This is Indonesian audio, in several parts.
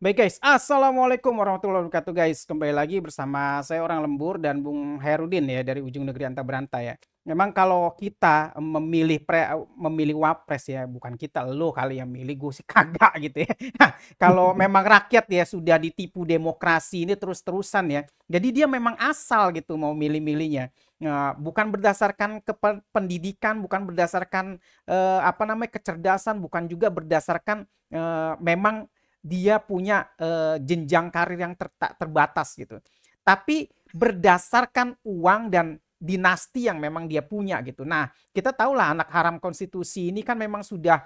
Baik guys, Assalamualaikum warahmatullahi wabarakatuh guys. Kembali lagi bersama saya orang lembur dan Bung Hairudin ya dari ujung negeri Anta Beranta ya. Memang kalau kita memilih wapres ya, bukan kita lo kali yang milih, gue sih kagak gitu ya. Nah, kalau memang rakyat ya sudah ditipu demokrasi ini terus-terusan ya. Jadi dia memang asal gitu mau milih-milihnya. Nah, bukan berdasarkan pendidikan, bukan berdasarkan apa namanya kecerdasan, bukan juga berdasarkan memang dia punya jenjang karir yang terbatas gitu. Tapi berdasarkan uang dan dinasti yang memang dia punya gitu. Nah, kita tahulah anak haram konstitusi ini kan memang sudah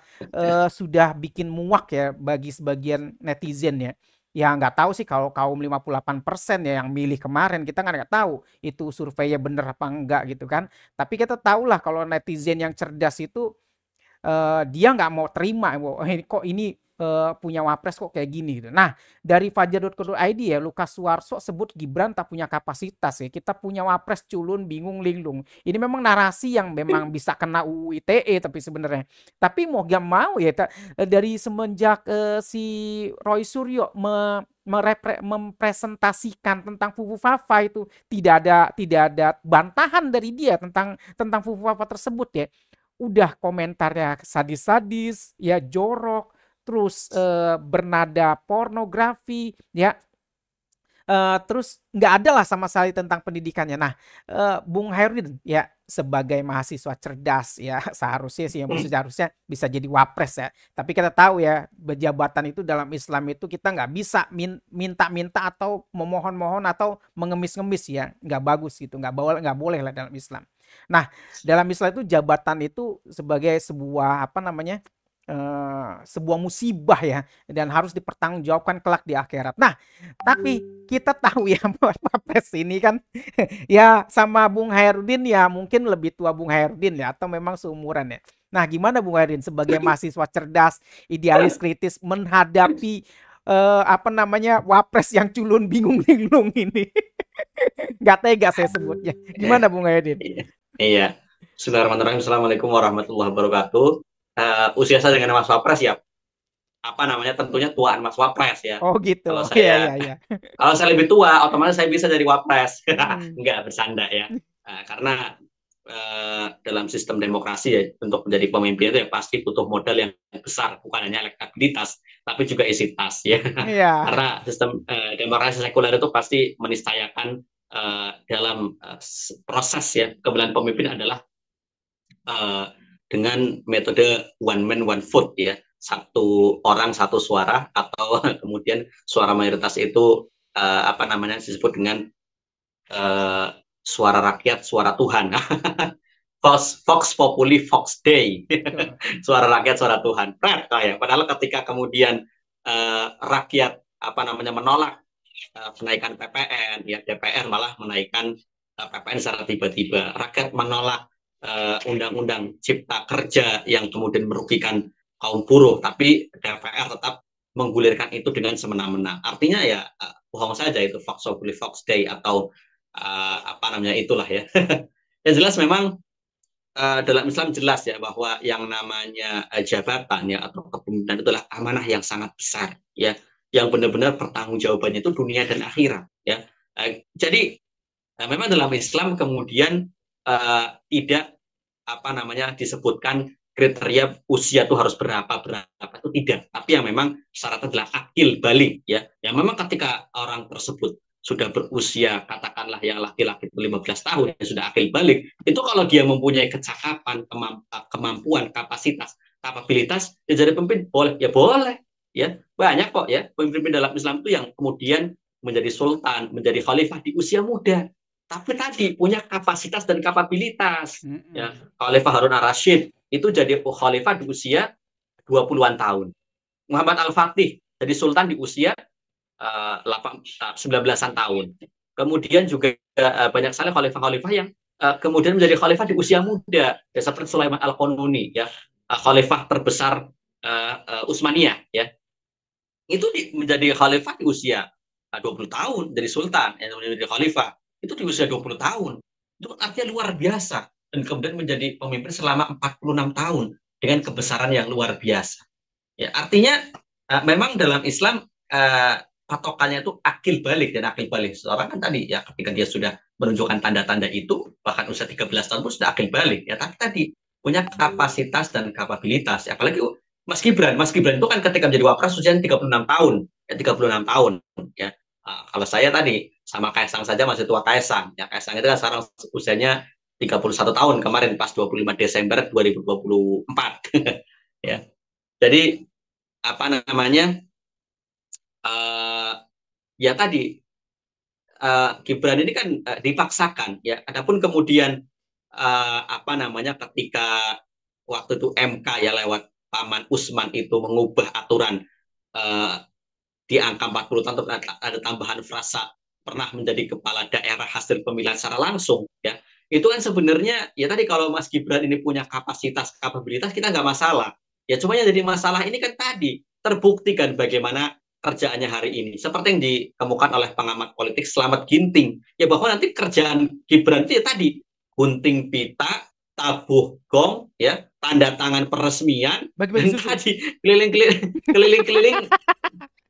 bikin muak ya bagi sebagian netizen ya. Ya nggak tahu sih kalau kaum 58% ya yang milih kemarin, kita nggak tahu itu surveinya bener apa enggak gitu kan. Tapi kita tahulah kalau netizen yang cerdas itu dia nggak mau terima, kok ini punya wapres kok kayak gini gitu. Nah, dari fajar.co.id ya, Lukas Suarso sebut Gibran tak punya kapasitas ya. Kita punya wapres culun, bingung, linglung. Ini memang narasi yang memang bisa kena UU ITE tapi sebenarnya. Tapi mau gak mau ya, dari semenjak si Roy Suryo mempresentasikan tentang Fufu Fafa itu tidak ada bantahan dari dia tentang Fufu Fafa tersebut ya. Udah komentarnya sadis-sadis, ya jorok, terus bernada pornografi, ya. Terus nggak ada lah sama sekali tentang pendidikannya. Nah, Bung Hairudin ya sebagai mahasiswa cerdas ya seharusnya sih yang seharusnya bisa jadi wapres ya. Tapi kita tahu ya jabatan itu dalam Islam itu kita nggak bisa minta-minta atau memohon-mohon atau mengemis-ngemis ya, nggak bagus gitu, nggak boleh lah dalam Islam. Nah, dalam Islam itu jabatan itu sebagai sebuah apa namanya sebuah musibah ya dan harus dipertanggungjawabkan kelak di akhirat. Nah, tapi kita tahu ya Wapres ini kan ya sama Bung Hairudin ya mungkin lebih tua Bung Hairudin ya atau memang seumuran ya. Nah, gimana Bung Hairudin sebagai mahasiswa cerdas, idealis, kritis menghadapi apa namanya Wapres yang culun bingung linglung ini? Gak tega saya sebutnya. Gimana Bung Hairudin? Iya. Bismillahirrahmanirrahim. Assalamualaikum warahmatullahi wabarakatuh. Usia saya dengan Mas Wapres ya, apa namanya, tentunya tuaan Mas Wapres ya. Oh gitu. Kalau Iya iya saya iya. kalau saya lebih tua, otomatis saya bisa jadi Wapres. Hmm. Enggak, bercanda ya. Karena dalam sistem demokrasi ya, untuk menjadi pemimpin itu ya pasti butuh modal yang besar, bukan hanya elektabilitas, tapi juga isi tas ya. Iya. Karena sistem demokrasi sekuler itu pasti menistayakan dalam proses ya kepemilian pemimpin adalah dengan metode one man one vote ya, satu orang satu suara, atau kemudian suara mayoritas itu apa namanya disebut dengan suara rakyat suara Tuhan. Vox Populi Vox Dei. Suara rakyat suara Tuhan. Padahal ketika kemudian rakyat apa namanya menolak menaikkan PPN, ya DPR malah menaikkan PPN secara tiba-tiba. Rakyat menolak undang-undang cipta kerja yang kemudian merugikan kaum buruh, tapi DPR tetap menggulirkan itu dengan semena-mena. Artinya ya bohong saja itu Vox Populi Vox Dei atau apa namanya itulah ya. Yang jelas memang dalam Islam jelas ya bahwa yang namanya jabatan ya atau kepemimpinan itu adalah amanah yang sangat besar ya, yang benar-benar pertanggungjawabannya itu dunia dan akhirat ya. Jadi memang dalam Islam kemudian tidak apa namanya disebutkan kriteria usia itu harus berapa itu tidak, tapi yang memang syaratnya adalah akil balik ya, yang memang ketika orang tersebut sudah berusia katakanlah yang laki-laki 15 tahun yang sudah akil balik, itu kalau dia mempunyai kecakapan, kemampuan, kapasitas, kapabilitas ya jadi pemimpin boleh ya, boleh ya. Banyak kok ya pemimpin dalam Islam itu yang kemudian menjadi sultan, menjadi khalifah di usia muda, tapi tadi punya kapasitas dan kapabilitas ya. Mm-mm. Khalifah Harun ar-Rasyid itu jadi khalifah di usia 20-an tahun. Muhammad Al-Fatih jadi sultan di usia 19-an tahun. Kemudian juga banyak sekali khalifah-khalifah yang kemudian menjadi khalifah di usia muda, ya, seperti Sulaiman Al-Qanuni ya, khalifah terbesar Utsmaniyah ya. Itu menjadi khalifah di usia 20 tahun, dari sultan yang menjadi khalifah itu di usia 20 tahun. Itu artinya luar biasa, dan kemudian menjadi pemimpin selama 46 tahun dengan kebesaran yang luar biasa. Ya, artinya memang dalam Islam patokannya itu akil balik dan akil balik. Seorang kan tadi ya ketika dia sudah menunjukkan tanda-tanda itu, bahkan usia 13 tahun pun sudah akil balik ya. Tapi tadi punya kapasitas dan kapabilitas. Ya, apalagi Mas Gibran itu kan ketika menjadi wapres usianya 36 tahun, ya 36 tahun ya. Kalau saya tadi sama Kaisang saja masih tua Kaisang. Ya Kaisang itu kan sekarang usianya 31 tahun kemarin pas 25 Desember 2024. Ya. Jadi apa namanya? Ya tadi Gibran ini kan dipaksakan ya. Adapun kemudian apa namanya ketika waktu itu MK ya lewat Paman Usman itu mengubah aturan uh, di angka 40 tahun ada tambahan frasa pernah menjadi kepala daerah hasil pemilihan secara langsung ya. Itu kan sebenarnya ya tadi kalau Mas Gibran ini punya kapasitas kapabilitas kita nggak masalah. Ya cuma yang jadi masalah ini kan tadi terbuktikan bagaimana kerjaannya hari ini. Seperti yang dikemukakan oleh pengamat politik Slamet Ginting. Ya bahwa nanti kerjaan Gibran itu ya tadi gunting pita, tabuh gong, ya tanda tangan peresmian, Bagi-bagi dan susu. tadi keliling-keliling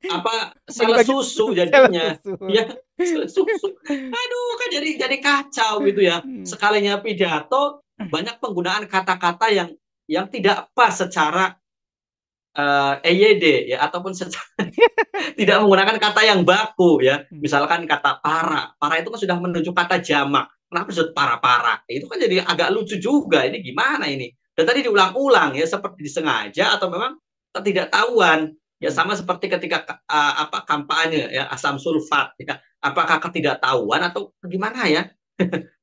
apa salah Bagi-bagi susu salah jadinya susu. ya salah susu. Aduh kan jadi kacau gitu ya. Sekalinya pidato banyak penggunaan kata-kata yang tidak pas secara EYD ya ataupun secara tidak menggunakan kata yang baku ya. Misalkan kata para. Para itu kan sudah menuju kata jamak. Kenapa disebut para-para? Itu kan jadi agak lucu juga. Ini gimana ini? Dan tadi diulang-ulang ya seperti disengaja atau memang ketidaktahuan. Ya sama seperti ketika apa kampanye ya asam sulfat ya. Apakah ketidaktahuan atau gimana ya?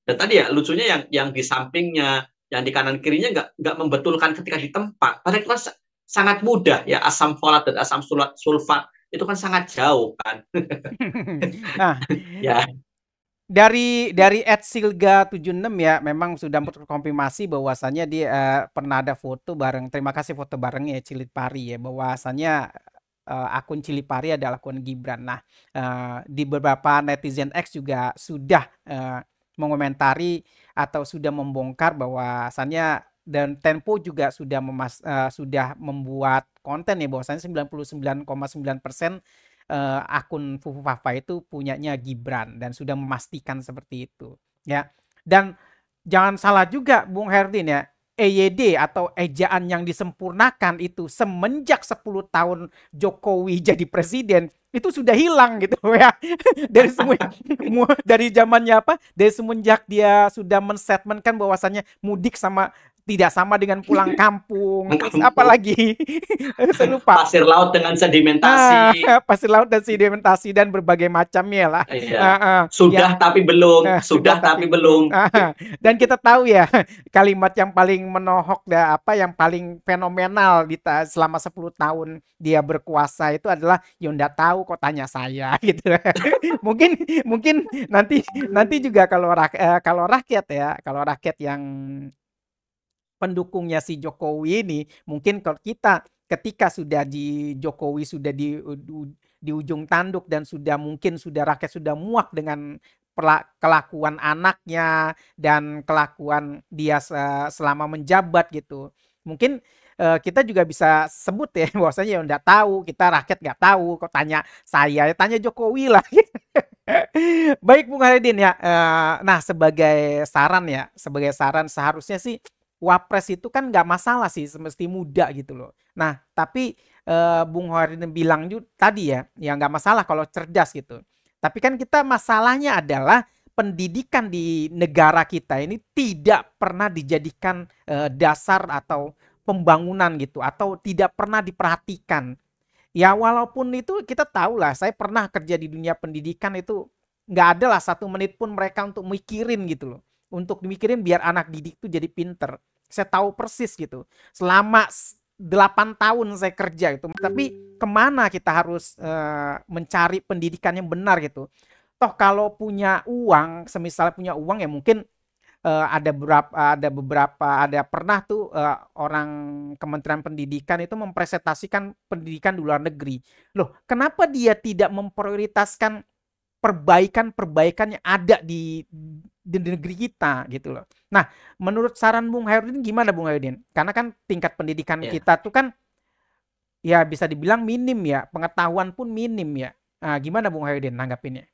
Dan tadi ya lucunya yang di sampingnya, yang di kanan kirinya nggak membetulkan ketika di tempat. Padahal itu kan sangat mudah ya asam folat dan asam sulfat itu kan sangat jauh kan. Nah, Ya. dari @silga76 ya, memang sudah terkonfirmasi bahwasannya dia pernah ada foto bareng. Terima kasih foto barengnya Cilit Pari ya, bahwasannya akun Cili Pari adalah akun Gibran. Nah, di beberapa netizen X juga sudah mengomentari atau sudah membongkar bahwasannya, dan Tempo juga sudah membuat konten ya bahwasannya 99,9% akun Fufu Fafa itu punyanya Gibran dan sudah memastikan seperti itu ya. Dan jangan salah juga Bung Herdin ya, EYD atau ejaan yang disempurnakan itu semenjak 10 tahun Jokowi jadi presiden itu sudah hilang gitu ya. Dari semua dari zamannya apa? Dari semenjak dia sudah menstatementkan bahwasannya mudik sama tidak sama dengan pulang kampung. Terus apa lagi? Saya lupa. Pasir laut dengan sedimentasi. Pasir laut dan sedimentasi dan berbagai macamnya lah. Iya. Ya, Sudah tapi belum, sudah sudah tapi tapi belum. belum. Dan kita tahu ya kalimat yang paling menohok dan apa yang paling fenomenal selama 10 tahun dia berkuasa itu adalah ya nggak tahu kok tanya saya gitu. Mungkin mungkin nanti nanti juga kalau rakyat yang pendukungnya si Jokowi ini, mungkin kalau kita ketika sudah di Jokowi sudah di ujung tanduk dan sudah rakyat sudah muak dengan kelakuan anaknya dan kelakuan dia selama menjabat gitu. Mungkin kita juga bisa sebut ya bahwasanya ya enggak tahu, kita rakyat nggak tahu, kok tanya saya, tanya Jokowi lah. Baik Bung Haridin ya. Nah, sebagai saran seharusnya sih Wapres itu kan nggak masalah sih, semesti muda gitu loh. Nah, tapi Bung Haridin bilang juga tadi ya nggak masalah kalau cerdas gitu. Tapi kan kita masalahnya adalah pendidikan di negara kita ini tidak pernah dijadikan dasar atau pembangunan gitu, atau tidak pernah diperhatikan. Ya walaupun itu kita tahu lah, saya pernah kerja di dunia pendidikan itu nggak ada lah 1 menit pun mereka untuk mikirin gitu loh. Untuk mikirin biar anak didik itu jadi pinter. Saya tahu persis gitu. Selama 8 tahun saya kerja itu. Tapi kemana kita harus mencari pendidikan yang benar gitu. Toh kalau punya uang, semisal punya uang ya mungkin ada pernah tuh orang Kementerian Pendidikan itu mempresentasikan pendidikan di luar negeri. Loh, kenapa dia tidak memprioritaskan perbaikan-perbaikan yang ada di negeri kita gitu loh. Nah, menurut saran Bung Hairudin gimana Bung Hairudin? Karena kan tingkat pendidikan Ya. kita tuh kan ya bisa dibilang minim ya, pengetahuan pun minim ya. Nah, gimana Bung Herudin nanggapinnya?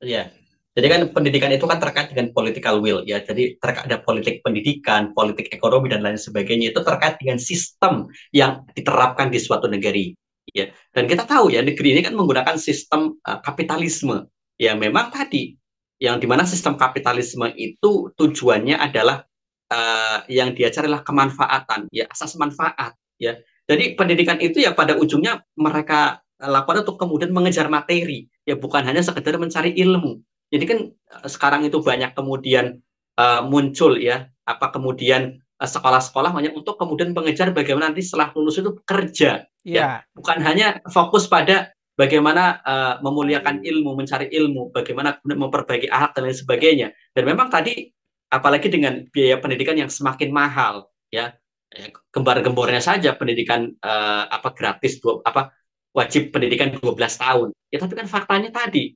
Iya. Jadi kan pendidikan itu kan terkait dengan political will ya. Jadi terkait ada politik pendidikan, politik ekonomi dan lain sebagainya itu terkait dengan sistem yang diterapkan di suatu negeri. Ya. Dan kita tahu ya negeri ini kan menggunakan sistem kapitalisme. Ya memang tadi yang dimana sistem kapitalisme itu tujuannya adalah yang diajar adalah kemanfaatan, ya asas manfaat. Ya. Jadi pendidikan itu ya pada ujungnya mereka lakukan untuk kemudian mengejar materi, ya bukan hanya sekedar mencari ilmu. Jadi kan sekarang itu banyak kemudian muncul ya apa kemudian sekolah-sekolah hanya untuk kemudian mengejar bagaimana nanti setelah lulus itu kerja, ya Iya, bukan hanya fokus pada bagaimana memuliakan ilmu, mencari ilmu, bagaimana memperbaiki akhlak dan lain sebagainya. Dan memang tadi apalagi dengan biaya pendidikan yang semakin mahal, ya gembar-gembornya saja pendidikan apa gratis apa wajib pendidikan 12 tahun. Ya tapi kan faktanya tadi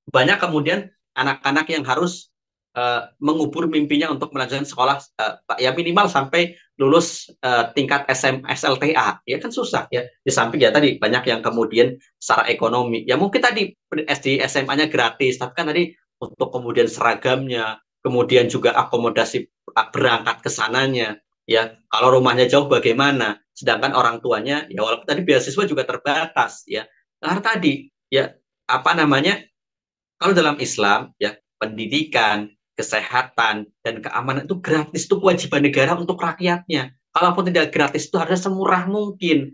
banyak kemudian anak-anak yang harus mengubur mimpinya untuk melanjutkan sekolah ya minimal sampai lulus tingkat SLTA ya kan susah ya di samping ya tadi banyak yang kemudian secara ekonomi ya mungkin tadi SD SMA-nya gratis tapi kan tadi untuk kemudian seragamnya kemudian juga akomodasi berangkat ke sananya ya kalau rumahnya jauh bagaimana sedangkan orang tuanya ya walaupun tadi beasiswa juga terbatas ya karena tadi ya apa namanya kalau dalam Islam, ya pendidikan, kesehatan, dan keamanan itu gratis, itu kewajiban negara untuk rakyatnya. Kalaupun tidak gratis itu harusnya semurah mungkin,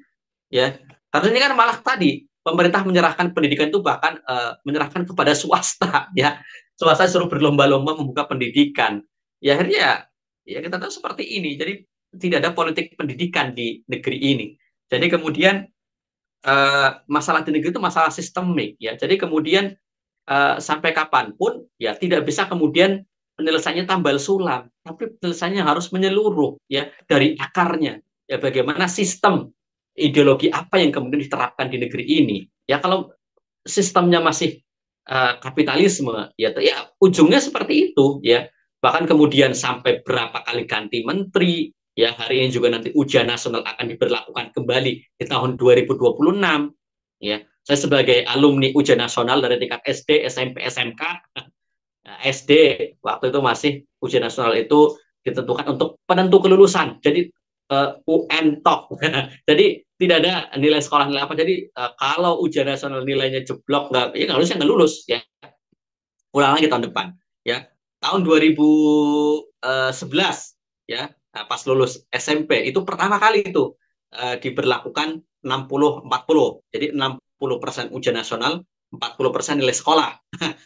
ya. Harusnya ini kan malah tadi pemerintah menyerahkan pendidikan itu bahkan menyerahkan kepada swasta, ya. Swasta suruh berlomba-lomba membuka pendidikan. Ya akhirnya ya kita tahu seperti ini. Jadi tidak ada politik pendidikan di negeri ini. Jadi kemudian masalah di negeri itu masalah sistemik, ya. Jadi kemudian sampai kapanpun ya tidak bisa kemudian penyelesaiannya tambal sulam, tapi penyelesaiannya harus menyeluruh ya dari akarnya. Ya bagaimana sistem ideologi apa yang kemudian diterapkan di negeri ini. Ya kalau sistemnya masih kapitalisme ya ujungnya seperti itu ya. Bahkan kemudian sampai berapa kali ganti menteri ya hari ini juga nanti ujian nasional akan diberlakukan kembali di tahun 2026 ya saya sebagai alumni ujian nasional dari tingkat SD, SMP, SMK, SD waktu itu masih ujian nasional itu ditentukan untuk penentu kelulusan. Jadi UN top. Jadi tidak ada nilai sekolah nilai apa. Jadi kalau ujian nasional nilainya jeblok nggak, ya harusnya nggak lulus ya. Ulang lagi tahun depan ya. Tahun 2011 ya pas lulus SMP itu pertama kali itu diberlakukan 60-40. Jadi 60% ujian nasional, 40% nilai sekolah.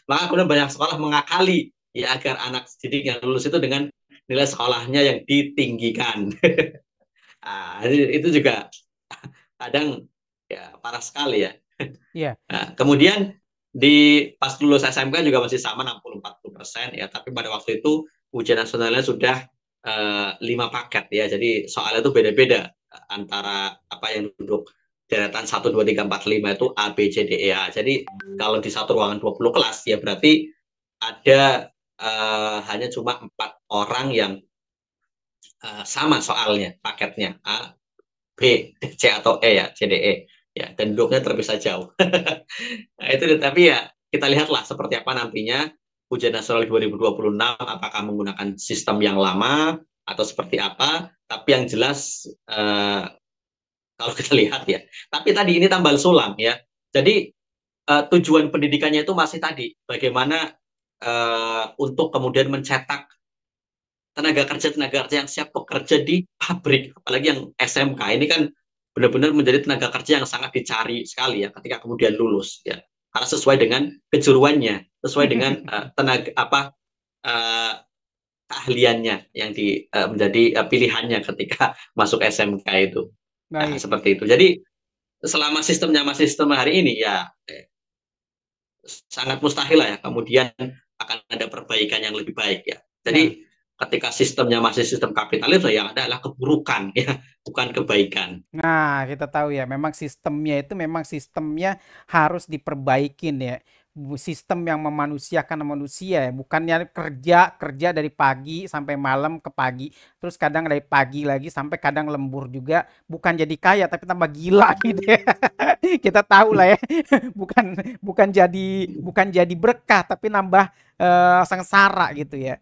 Maka kemudian banyak sekolah mengakali ya agar anak didik yang lulus itu dengan nilai sekolahnya yang ditinggikan. Nah, itu juga kadang ya parah sekali ya. iya. Nah, kemudian di pas lulus SMK juga masih sama 60-40% ya, tapi pada waktu itu ujian nasionalnya sudah 5 paket ya. Jadi soalnya itu beda-beda antara apa yang duduk deretan 1 2 3 4 5 itu A B C D E A. Jadi kalau di satu ruangan 20 kelas ya berarti ada hanya cuma 4 orang yang sama soalnya paketnya A B C atau E ya C D E ya dan duduknya terpisah jauh. Nah, itu tapi ya kita lihatlah seperti apa nantinya ujian nasional 2026 apakah menggunakan sistem yang lama atau seperti apa. Tapi yang jelas kalau kita lihat ya. Tapi tadi ini tambal sulam ya. Jadi tujuan pendidikannya itu masih tadi bagaimana untuk kemudian mencetak tenaga kerja yang siap bekerja di pabrik, apalagi yang SMK ini kan benar-benar menjadi tenaga kerja yang sangat dicari sekali ya ketika kemudian lulus ya karena sesuai dengan kejuruannya, sesuai dengan tenaga apa uh, keahliannya yang menjadi pilihannya ketika masuk SMK itu. Nah, Baik. seperti itu. Jadi selama sistemnya masih sistem hari ini ya sangat mustahil lah ya kemudian akan ada perbaikan yang lebih baik ya. Nah, Jadi ketika sistemnya masih sistem kapitalis yang ada adalah keburukan ya, bukan kebaikan. nah, kita tahu ya, memang sistemnya itu memang sistemnya harus diperbaikin ya. sistem yang memanusiakan manusia ya, bukannya kerja kerja dari pagi sampai malam ke pagi, terus kadang dari pagi lagi sampai kadang lembur juga, bukan jadi kaya tapi tambah gila gitu ya. Kita tahu lah ya, bukan bukan jadi berkah tapi nambah sengsara gitu ya.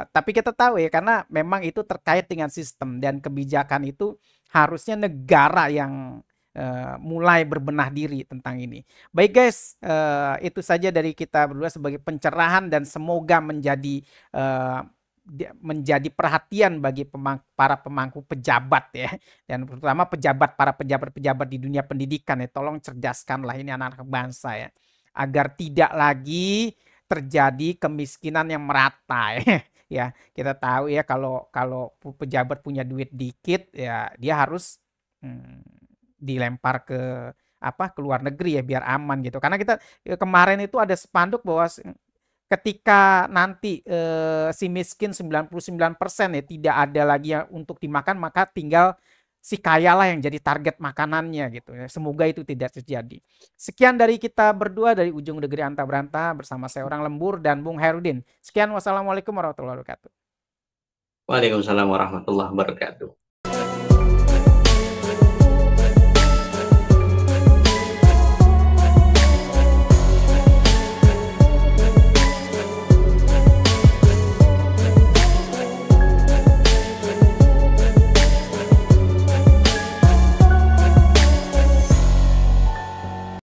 Tapi kita tahu ya karena memang itu terkait dengan sistem dan kebijakan itu harusnya negara yang mulai berbenah diri tentang ini. Baik guys, itu saja dari kita berdua sebagai pencerahan dan semoga eh, menjadi perhatian bagi para pemangku pejabat ya, dan terutama para pejabat-pejabat di dunia pendidikan ya. Tolong cerdaskanlah ini anak-anak bangsa ya, agar tidak lagi terjadi kemiskinan yang merata ya. Ya, kita tahu ya kalau kalau pejabat punya duit dikit ya dia harus dilempar ke ke luar negeri ya biar aman gitu. Karena kita kemarin itu ada spanduk bahwa ketika nanti si miskin 99% ya tidak ada lagi yang untuk dimakan, maka tinggal si kaya lah yang jadi target makanannya gitu ya. Semoga itu tidak terjadi. Sekian dari kita berdua dari Ujung Negeri Anta Beranta bersama saya Orang Lembur dan Bung Herudin. Sekian, wassalamualaikum warahmatullahi wabarakatuh. Waalaikumsalam warahmatullahi wabarakatuh.